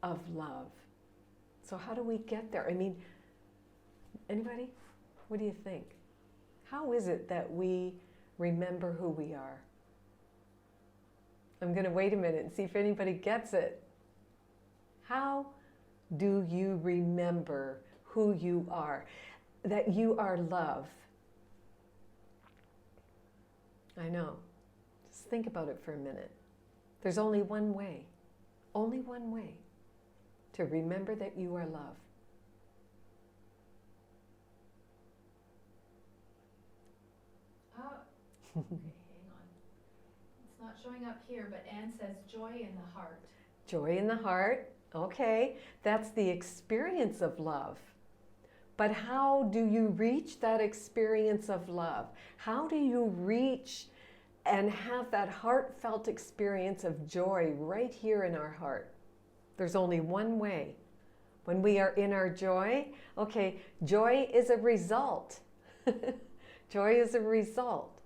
of love. So how do we get there? I mean, anybody? What do you think? How is it that we remember who we are? I'm going to wait a minute and see if anybody gets it. How do you remember who you are? That you are love. I know. Just think about it for a minute. There's only one way to remember that you are love. Okay, hang on. It's not showing up here, but Anne says joy in the heart. Joy in the heart, okay. That's the experience of love. But how do you reach that experience of love? How do you reach and have that heartfelt experience of joy right here in our heart? There's only one way. When we are in our joy, okay, joy is a result. Joy is a result.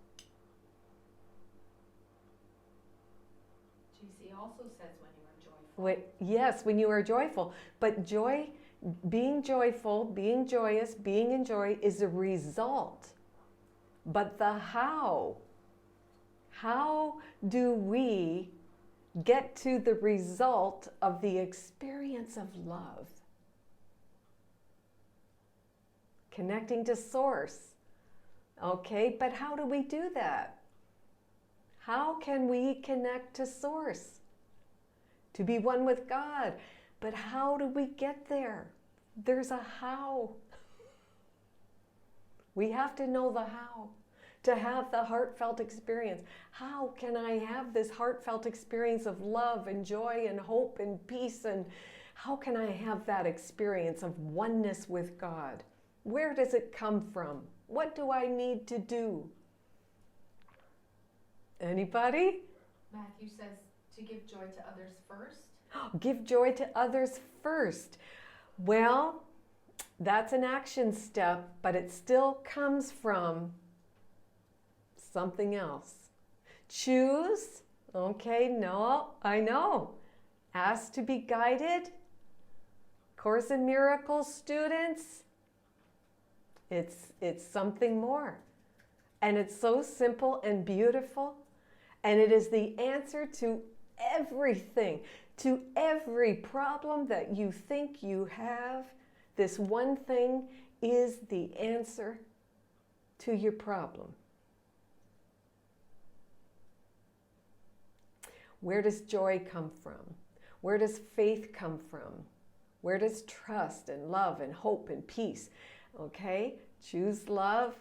GC also says when you are joyful. Yes, when you are joyful. But joy, being joyful, being joyous, being in joy is a result. But the how do we get to the result of the experience of love? Connecting to Source. Okay, but how do we do that? How can we connect to Source? To be one with God. But how do we get there? There's a how. We have to know the how to have the heartfelt experience. How can I have this heartfelt experience of love and joy and hope and peace? And how can I have that experience of oneness with God? Where does it come from? What do I need to do? Anybody? Matthew says to give joy to others first. Give joy to others first. Well, that's an action step, but it still comes from something else. Choose. Okay, no, I know. Ask to be guided. Course in Miracles students, it's something more. And it's so simple and beautiful. And it is the answer to everything, to every problem that you think you have. This one thing is the answer to your problem. Where does joy come from? Where does faith come from? Where does trust and love and hope and peace? Okay, choose love.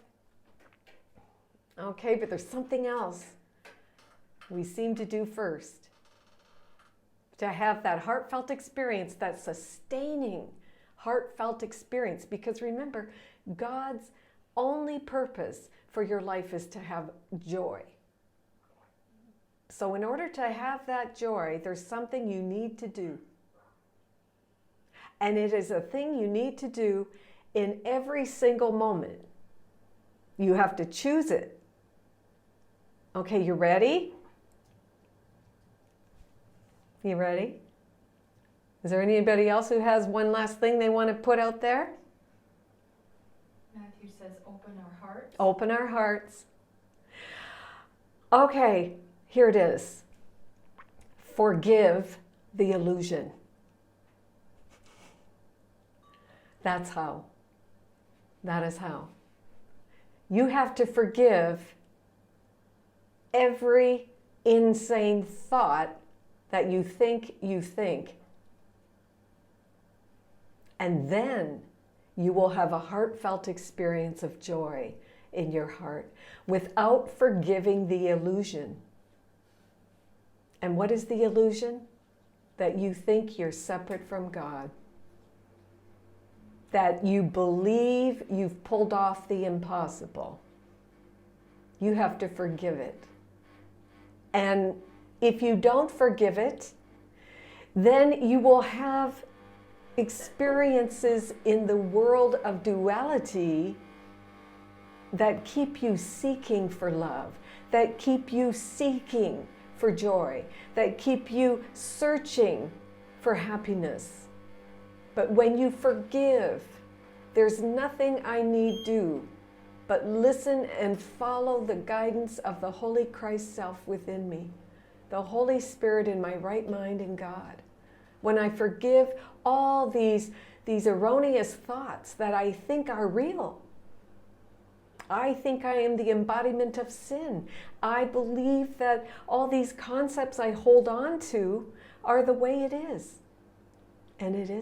Okay, but there's something else we seem to do first. To have that heartfelt experience, that sustaining heartfelt experience. Because remember, God's only purpose for your life is to have joy. So in order to have that joy, there's something you need to do. And it is a thing you need to do in every single moment. You have to choose it. Okay, you ready? You ready? Is there anybody else who has one last thing they want to put out there? Matthew says open our hearts. Open our hearts. Okay, here it is. Forgive the illusion. That's how. That is how. You have to forgive every insane thought that you think. And then you will have a heartfelt experience of joy in your heart without forgiving the illusion. And what is the illusion? That you think you're separate from God. That you believe you've pulled off the impossible. You have to forgive it. And if you don't forgive it, then you will have experiences in the world of duality that keep you seeking for love, that keep you seeking for joy, that keep you searching for happiness. But when you forgive, there's nothing I need do but listen and follow the guidance of the Holy Christ self within me, the Holy Spirit in my right mind in God. When I forgive all these erroneous thoughts that I think are real, I think I am the embodiment of sin. I believe that all these concepts I hold on to are the way it is. And it isn't.